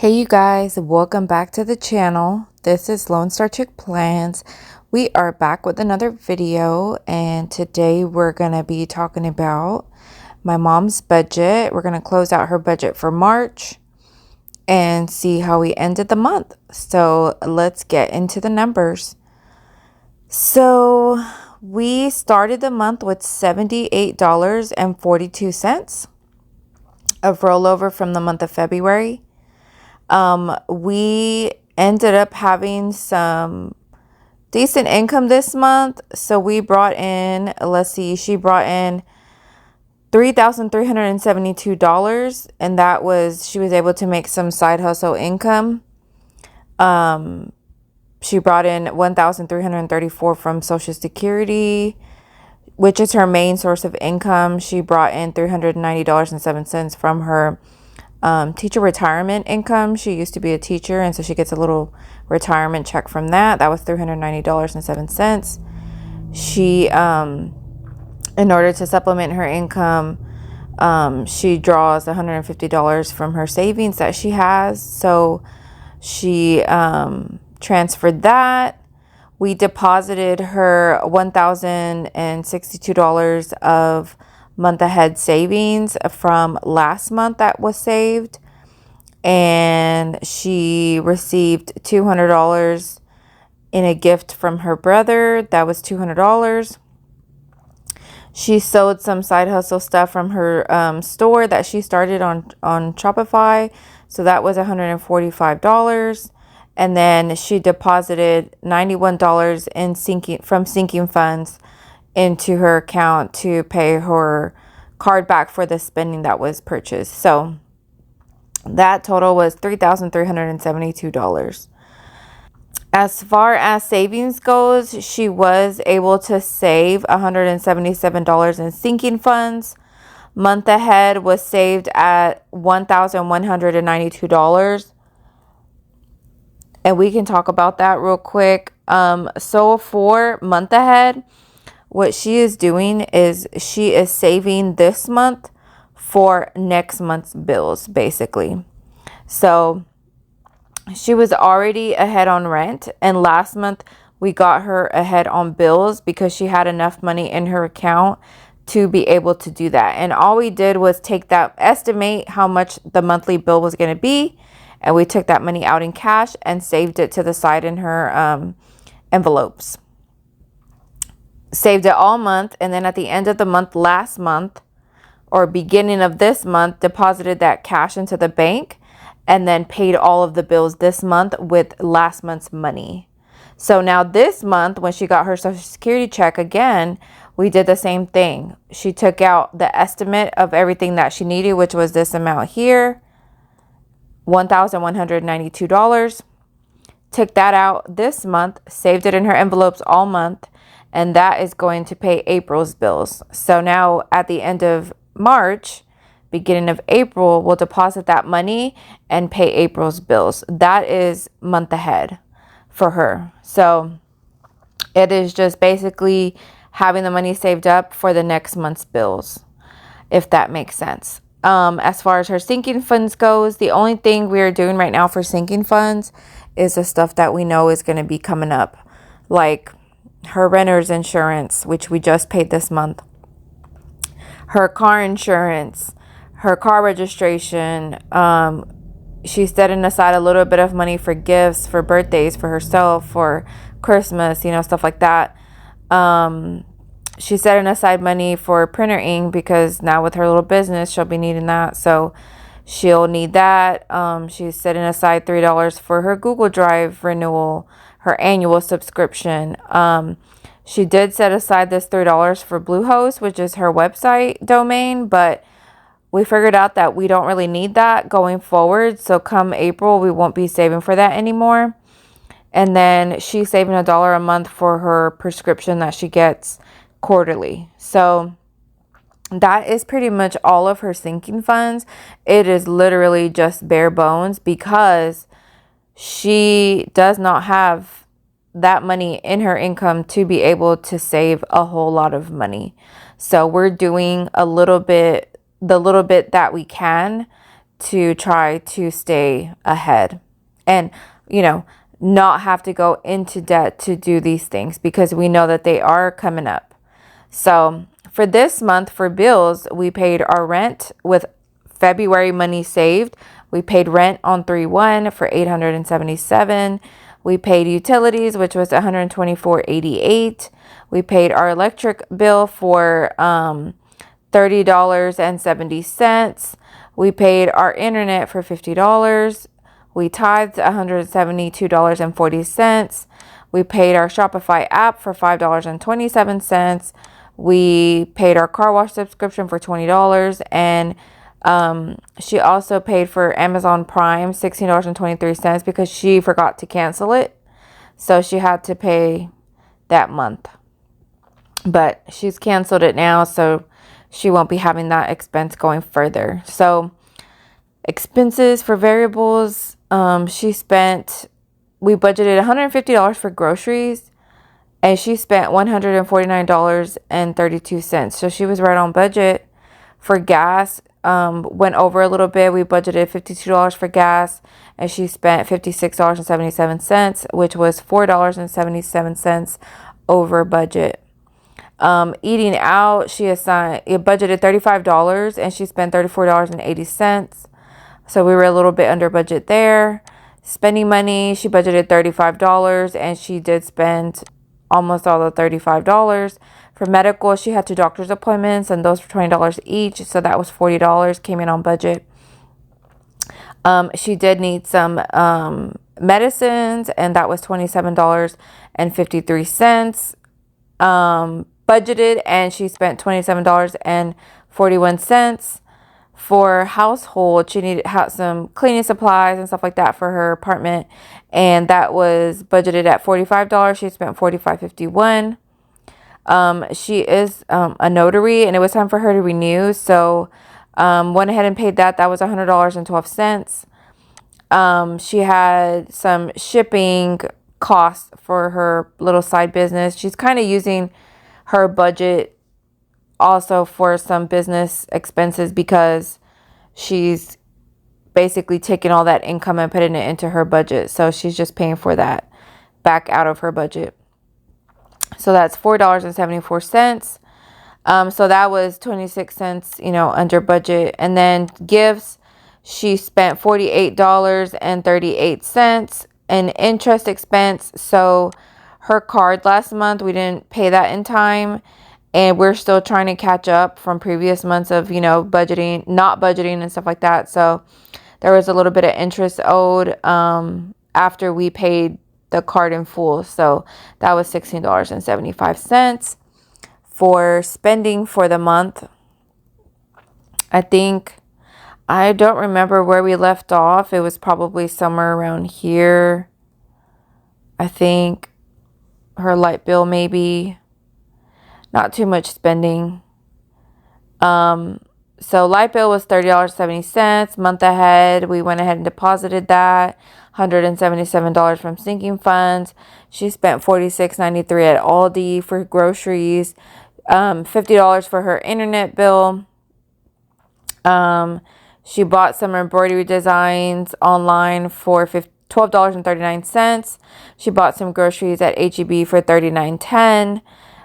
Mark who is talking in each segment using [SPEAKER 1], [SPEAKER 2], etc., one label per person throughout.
[SPEAKER 1] Hey you guys, welcome back to the channel. This is Lone Star Chick Plans. We are back with another video, and today we're going to be talking about my mom's budget. We're going to close out her budget for March and see how we ended the month. So let's get into the numbers. So we started the month with $78.42 of rollover from the month of February. We ended up having some decent income this month. So we brought in, she brought in $3,372, and that was, she was able to make some side hustle income. She brought in $1,334 from Social Security, which is her main source of income. She brought in $390.07 from her teacher retirement income. She used to be a teacher, and so she gets a little retirement check from that. That was $390.07. She, in order to supplement her income, she draws $150 from her savings that she has. So she transferred that. We deposited her $1,062 of month ahead savings from last month that was saved, and she received $200 in a gift from her brother. That was $200. She sold some side hustle stuff from her store that she started on Shopify, so that was $145. And then she deposited $91 in sinking funds into her account to pay her card back for the spending that was purchased. So that total was $3,372. As far as savings goes, she was able to save $177 in sinking funds. Month ahead was saved at $1,192. And we can talk about that real quick. So for month ahead, what she is doing is she is saving this month for next month's bills, basically. So she was already ahead on rent, and last month we got her ahead on bills because she had enough money in her account to be able to do that. And all we did was take that, estimate how much the monthly bill was going to be, and we took that money out in cash and saved it to the side in her envelopes. Saved it all month, and then at the end of the month last month, or beginning of this month, deposited that cash into the bank and then paid all of the bills this month with last month's money. So now this month, when she got her Social Security check again, we did the same thing. She took out the estimate of everything that she needed, which was this amount here, $1,192. Took that out this month, saved it in her envelopes all month, and that is going to pay April's bills. So now at the end of March, beginning of April, we'll deposit that money and pay April's bills. That is month ahead for her. So it is just basically having the money saved up for the next month's bills, if that makes sense. As far as her sinking funds goes, the only thing we are doing right now for sinking funds is the stuff that we know is going to be coming up, like her renter's insurance, which we just paid this month, her car insurance, her car registration. She's setting aside a little bit of money for gifts, for birthdays, for herself, for Christmas, stuff like that. She's setting aside money for printer ink because now with her little business, she'll be needing that. So she'll need that. She's setting aside $3 for her Google Drive renewal, her annual subscription. She did set aside this $3 for Bluehost, which is her website domain, but we figured out that we don't really need that going forward. So come April, we won't be saving for that anymore. And then she's saving $1 a month for her prescription that she gets quarterly. So that is pretty much all of her sinking funds. It is literally just bare bones because she does not have that money in her income to be able to save a whole lot of money. So we're doing the little bit that we can to try to stay ahead and, not have to go into debt to do these things, because we know that they are coming up. So for this month, for bills, we paid our rent with February money saved. We paid rent on 3/1 for $877. We paid utilities, which was $124.88. We paid our electric bill for $30.70. We paid our internet for $50. We tithed $172.40. We paid our Shopify app for $5.27. We paid our car wash subscription for $20. And she also paid for Amazon Prime $16.23 because she forgot to cancel it. So she had to pay that month. But she's canceled it now, so she won't be having that expense going further. So expenses for variables, we budgeted $150 for groceries, and she spent $149.32. So she was right on budget. For gas, went over a little bit. We budgeted $52 for gas, and she spent $56.77, which was $4.77 over budget. Eating out, she budgeted $35, and she spent $34.80. So we were a little bit under budget there. Spending money, she budgeted $35, and she did spend almost all the $35. For medical, she had 2 doctor's appointments, and those were $20 each. So that was $40, came in on budget. She did need some medicines, and that was $27.53. Budgeted, and she spent $27.41. For household, she needed some cleaning supplies and stuff like that for her apartment, and that was budgeted at $45. She spent $45.51. She is a notary, and it was time for her to renew, so went ahead and paid that. That was $100.12. She had some shipping costs for her little side business. She's kind of using her budget also for some business expenses, because she's basically taking all that income and putting it into her budget. So she's just paying for that back out of her budget. So that's $4.74. So that was 26 cents, under budget. And then gifts, she spent $48.38 in interest expense. So her card last month, we didn't pay that in time. And we're still trying to catch up from previous months of, not budgeting and stuff like that. So there was a little bit of interest owed after we paid the card in full. So that was $16.75 for spending for the month. I don't remember where we left off. It was probably somewhere around here. I think her light bill, maybe. Not too much spending. So light bill was $30.70. Month ahead, we went ahead and deposited that. $177 from sinking funds. She spent $46.93 at Aldi for groceries. $50 for her internet bill. She bought some embroidery designs online for $12.39. She bought some groceries at H-E-B for $39.10.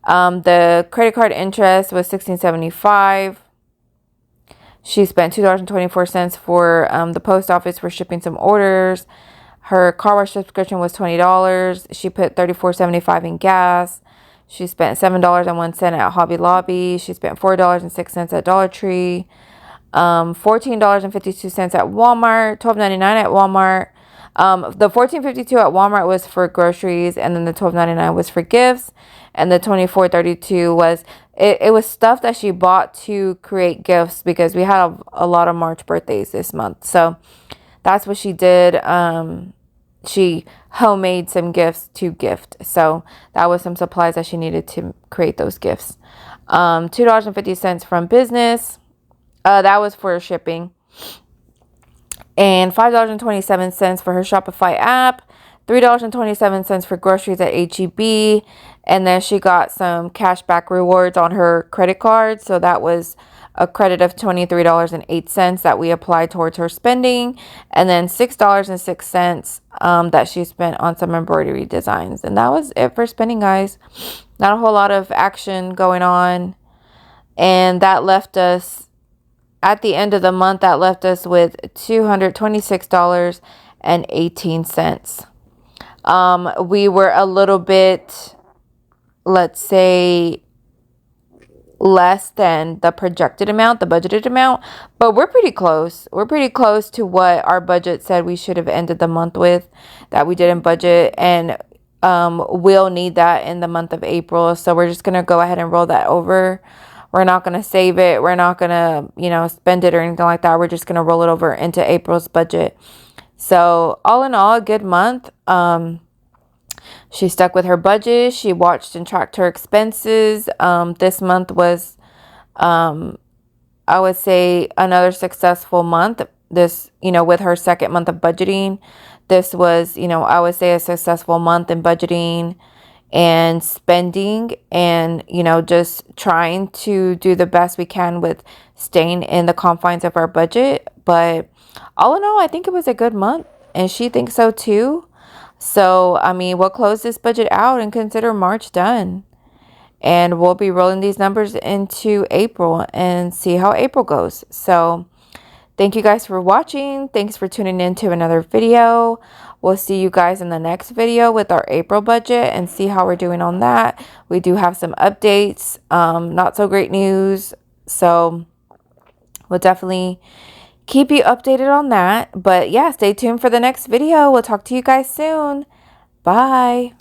[SPEAKER 1] The credit card interest was $16.75. She spent $2.24 for the post office for shipping some orders. Her car wash subscription was $20. She put $34.75 in gas. She spent $7.01 at Hobby Lobby. She spent $4.06 at Dollar Tree. $14.52 at Walmart. $12.99 at Walmart. The $14.52 at Walmart was for groceries, and then the $12.99 was for gifts, and the $24.32 was it was stuff that she bought to create gifts, because we had a lot of March birthdays this month. So that's what she did. She homemade some gifts to gift. So that was some supplies that she needed to create those gifts. $2.50 from business. That was for shipping. And $5.27 for her Shopify app. $3.27 for groceries at H-E-B. And then she got some cashback rewards on her credit card. So that was a credit of $23.08 that we applied towards her spending, and then $6.06 that she spent on some embroidery designs. And that was it for spending, guys. Not a whole lot of action going on. And that left us, at the end of the month, that left us with $226.18. We were a little bit, let's say, less than the projected amount, the budgeted amount, but we're pretty close. We're pretty close to what our budget said we should have ended the month with, that we didn't budget, and we'll need that in the month of April. So we're just going to go ahead and roll that over. We're not going to save it. We're not going to, spend it or anything like that. We're just going to roll it over into April's budget. So all in all, a good month. She stuck with her budget. She watched and tracked her expenses. This month was, I would say, another successful month. This, with her second month of budgeting, this was, I would say, a successful month in budgeting and spending, and, just trying to do the best we can with staying in the confines of our budget. But all in all, I think it was a good month, and she thinks so too. So, we'll close this budget out and consider March done. And we'll be rolling these numbers into April and see how April goes. So, thank you guys for watching. Thanks for tuning in to another video. We'll see you guys in the next video with our April budget and see how we're doing on that. We do have some updates, not so great news. So, we'll definitely keep you updated on that. But yeah, stay tuned for the next video. We'll talk to you guys soon. Bye.